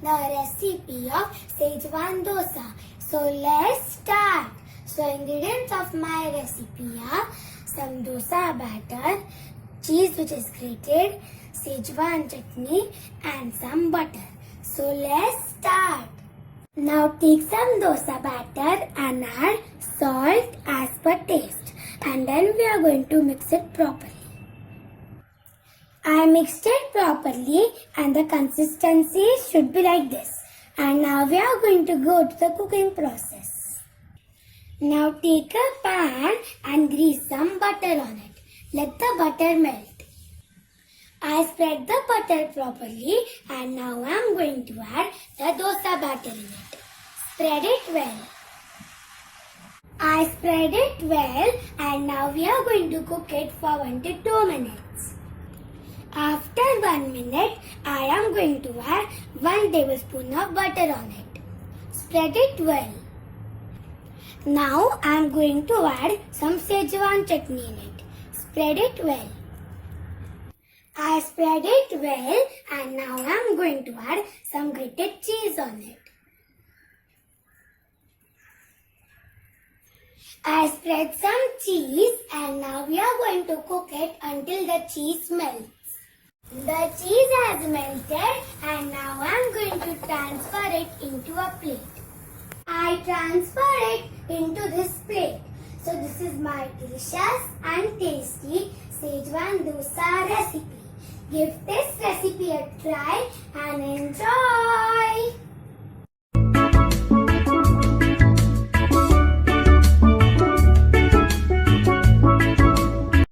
the recipe of Schezwan dosa. So let's start. So ingredients of my recipe are some dosa batter, cheese which is grated, Schezwan chutney and some butter. So let's start. Now take some dosa batter and add salt as per taste, and then we are going to mix it properly. I mixed it properly and the consistency should be like this. And now we are going to go to the cooking process. Now take a pan and grease some butter on it. Let the butter melt. I spread the butter properly and now I am going to add the dosa batter in it. Spread it well. I spread it well and now we are going to cook it for 1 to 2 minutes. After 1 minute, I am going to add 1 tablespoon of butter on it. Spread it well. Now I am going to add some Schezwan chutney in it. Spread it well. I spread it well and now I am going to add some grated cheese on it. I spread some cheese and now we are going to cook it until the cheese melts. The cheese has melted and now I am going to transfer it into a plate. I transfer it into this plate. So this is my delicious and tasty Schezwan dosa recipe. Give this recipe a try and enjoy.